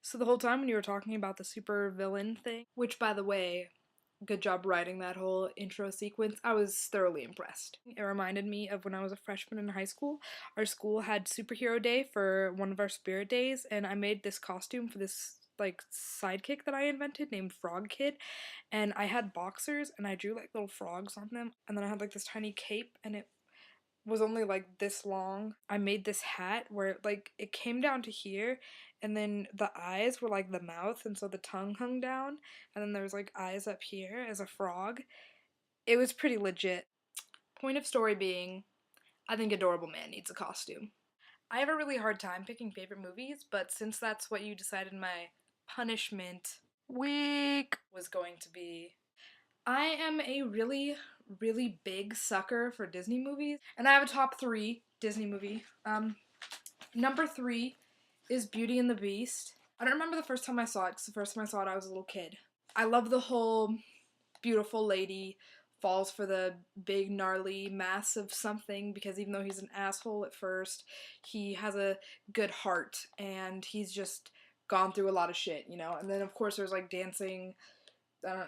So the whole time when you were talking about the super villain thing, which by the way, good job writing that whole intro sequence, I was thoroughly impressed. It reminded me of when I was a freshman in high school. Our school had superhero day for one of our spirit days, and I made this costume for this like sidekick that I invented named Frog Kid, and I had boxers and I drew like little frogs on them, and then I had like this tiny cape and it was only like this long. I made this hat where like it came down to here and then the eyes were like the mouth and so the tongue hung down and then there was like eyes up here as a frog. It was pretty legit. Point of story being, I think Adorable Man needs a costume. I have a really hard time picking favorite movies, but since that's what you decided my punishment week was going to be, I am a really, really big sucker for Disney movies, and I have a top 3 Disney movie. Number 3 is Beauty and the Beast. I don't remember the first time I saw it, because the first time I saw it I was a little kid. I love the whole beautiful lady falls for the big, gnarly, massive something, because even though he's an asshole at first, he has a good heart, and he's just gone through a lot of shit, you know? And then, of course, there's, like, dancing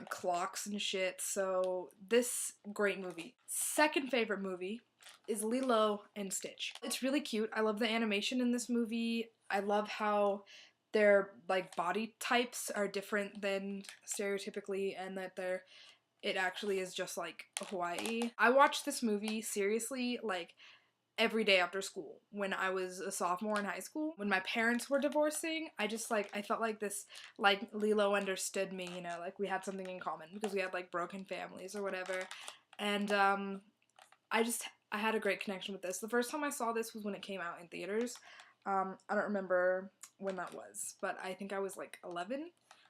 clocks and shit. So this great movie. Second favorite movie is Lilo and Stitch. It's really cute. I love the animation in this movie. I love how their like body types are different than stereotypically and that it actually is just like Hawaii. I watched this movie seriously like every day after school when I was a sophomore in high school. When my parents were divorcing, I just like, I felt like this, like Lilo understood me, you know, like we had something in common because we had like broken families or whatever. And I had a great connection with this. The first time I saw this was when it came out in theaters. I don't remember when that was, but I think I was like 11,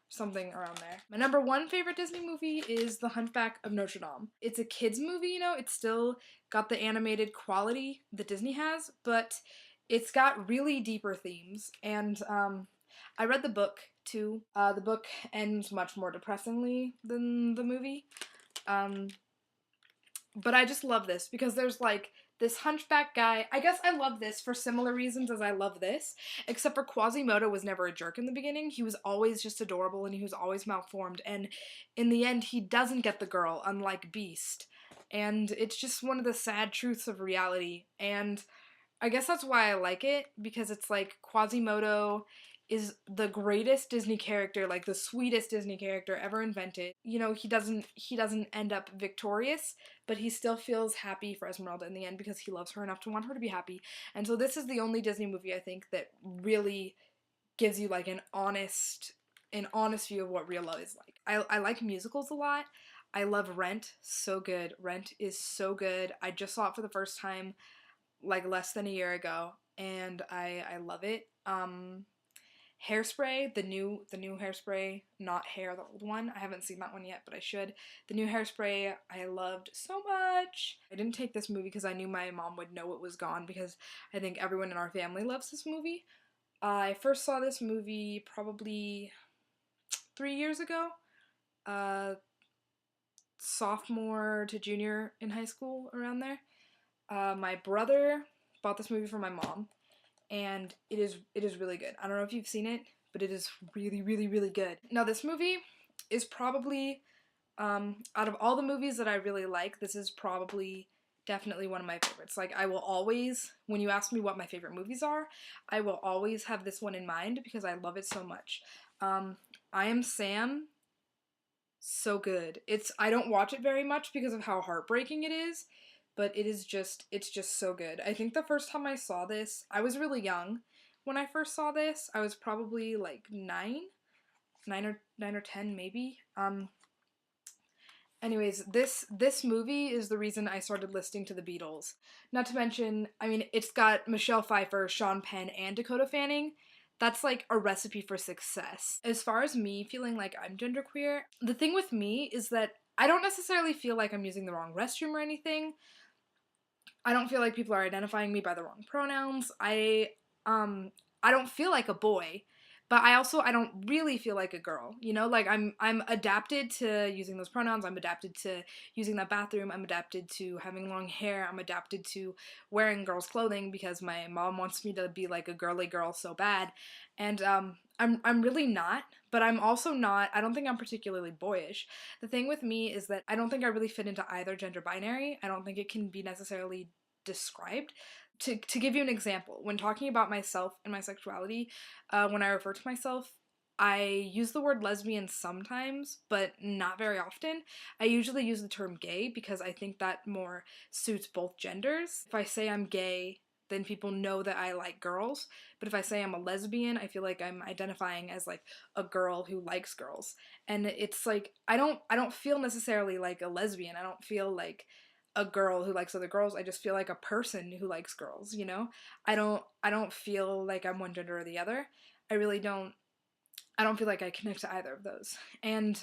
something around there. My number 1 favorite Disney movie is The Hunchback of Notre Dame. It's a kids movie, you know, it's still got the animated quality that Disney has, but it's got really deeper themes, and I read the book too. The book ends much more depressingly than the movie. But I just love this because there's like this hunchback guy. I guess I love this for similar reasons as I love this, except for Quasimodo was never a jerk in the beginning. He was always just adorable and he was always malformed, and in the end he doesn't get the girl, unlike Beast. And it's just one of the sad truths of reality, and I guess that's why I like it, because it's like Quasimodo is the greatest Disney character, like the sweetest Disney character ever invented. You know, he doesn't end up victorious, but he still feels happy for Esmeralda in the end because he loves her enough to want her to be happy. And so this is the only Disney movie I think that really gives you like an honest view of what real love is like. I like musicals a lot. I love Rent, so good. Rent is so good. I just saw it for the first time like less than a year ago, and I love it. Hairspray, the new Hairspray, not Hair, the old one. I haven't seen that one yet, but I should. The new Hairspray I loved so much. I didn't take this movie because I knew my mom would know it was gone because I think everyone in our family loves this movie. I first saw this movie probably 3 years ago. Uh, Sophomore to junior in high school, around there. My brother bought this movie for my mom, and it is really good. I don't know if you've seen it, but it is really, really, really good. Now, this movie is probably, out of all the movies that I really like, this is probably definitely one of my favorites. Like, I will always, when you ask me what my favorite movies are, I will always have this one in mind because I love it so much. I Am Sam, so good. I don't watch it very much because of how heartbreaking it is, but it's just so good. I think the first time I saw this, I was really young when I first saw this. I was probably like 9 or 10 maybe. Anyways, this movie is the reason I started listening to the Beatles. Not to mention, I mean, it's got Michelle Pfeiffer, Sean Penn, and Dakota Fanning. That's like a recipe for success. As far as me feeling like I'm genderqueer, the thing with me is that I don't necessarily feel like I'm using the wrong restroom or anything. I don't feel like people are identifying me by the wrong pronouns. I don't feel like a boy, but I don't really feel like a girl. You know, like I'm adapted to using those pronouns. I'm adapted to using that bathroom. I'm adapted to having long hair. I'm adapted to wearing girls' clothing because my mom wants me to be like a girly girl so bad. And I'm really not, but I'm also not, I don't think I'm particularly boyish. The thing with me is that I don't think I really fit into either gender binary. I don't think it can be necessarily described. To give you an example, when talking about myself and my sexuality, when I refer to myself, I use the word lesbian sometimes, but not very often. I usually use the term gay because I think that more suits both genders. If I say I'm gay, then people know that I like girls. But if I say I'm a lesbian, I feel like I'm identifying as like a girl who likes girls. And it's like I don't feel necessarily like a lesbian. I don't feel like a girl who likes other girls. I just feel like a person who likes girls, you know? I don't feel like I'm one gender or the other. I really don't I don't feel like I connect to either of those. And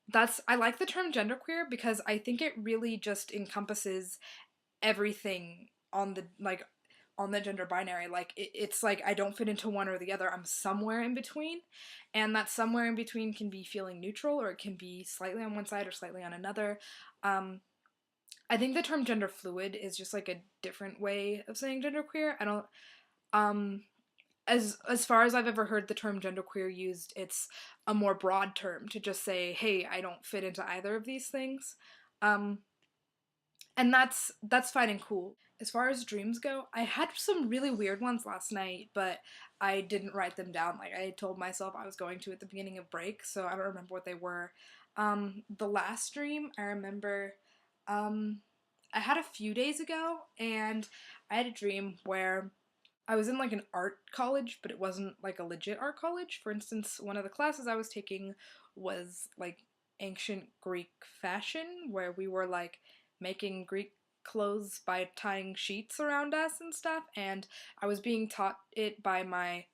that's I like the term genderqueer because I think it really just encompasses everything on the on the gender binary. Like it's like I don't fit into one or the other. I'm somewhere in between, and that somewhere in between can be feeling neutral or it can be slightly on one side or slightly on another. I think the term gender fluid is just like a different way of saying genderqueer. I don't um as far as I've ever heard the term genderqueer used, it's a more broad term to just say, "Hey, I don't fit into either of these things." Um and that's fine and cool. As far as dreams go, I had some really weird ones last night, but I didn't write them down. Like I told myself I was going to at the beginning of break, so I don't remember what they were. The last dream I remember, um, I had a few days ago, and I had a dream where I was in like an art college, but it wasn't like a legit art college. For instance, one of the classes I was taking was like ancient Greek fashion, where we were like making Greek clothes by tying sheets around us and stuff. And I was being taught it by my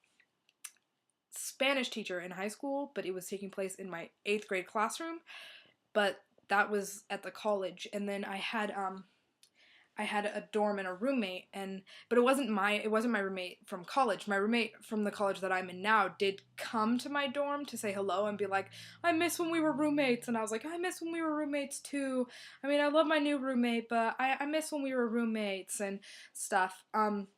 Spanish teacher in high school, but it was taking place in my 8th grade classroom. But that was at the college. And then I had a dorm and a roommate, and but it wasn't my roommate from college. My roommate from the college that I'm in now did come to my dorm to say hello and be like, "I miss when we were roommates." And I was like, "I miss when we were roommates too. I mean, I love my new roommate, but I miss when we were roommates and stuff." And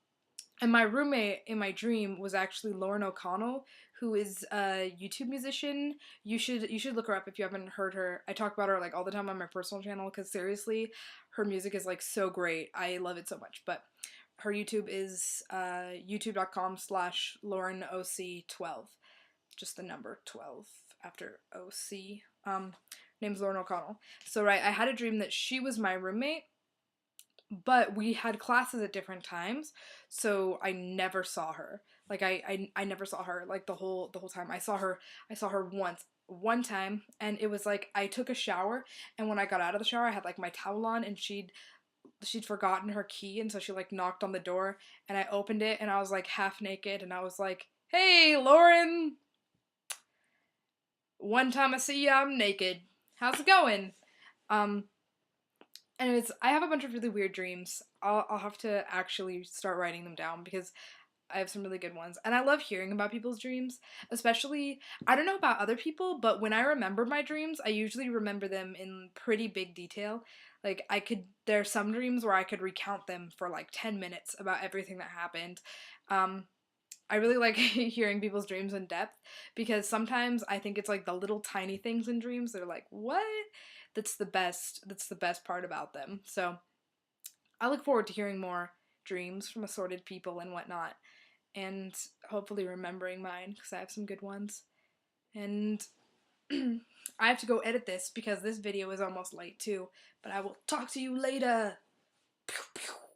my roommate in my dream was actually Lauren O'Connell, who is a YouTube musician. You should look her up if you haven't heard her. I talk about her like all the time on my personal channel because seriously, her music is like so great. I love it so much. But her YouTube is youtube.com/LaurenOC12. Just the number 12 after OC. Name's Lauren O'Connell. So right, I had a dream that she was my roommate, but we had classes at different times, so I never saw her. Like I never saw her like the whole time. I saw her one time, and it was like I took a shower, and when I got out of the shower I had like my towel on, and she'd forgotten her key, and so she like knocked on the door, and I opened it, and I was like half naked, and I was like, "Hey, Lauren, one time I see ya I'm naked. How's it going?" Um and I have a bunch of really weird dreams. I'll have to actually start writing them down because I have some really good ones. And I love hearing about people's dreams, especially I don't know about other people, but when I remember my dreams, I usually remember them in pretty big detail. Like there's some dreams where I could recount them for like 10 minutes about everything that happened. Um I really like hearing people's dreams in depth because sometimes I think it's like the little tiny things in dreams that are like, "What?" That's the best part about them. So, I look forward to hearing more dreams from assorted people and whatnot, and hopefully remembering mine because I have some good ones. And I have to go edit this because this video is almost late too, but I will talk to you later.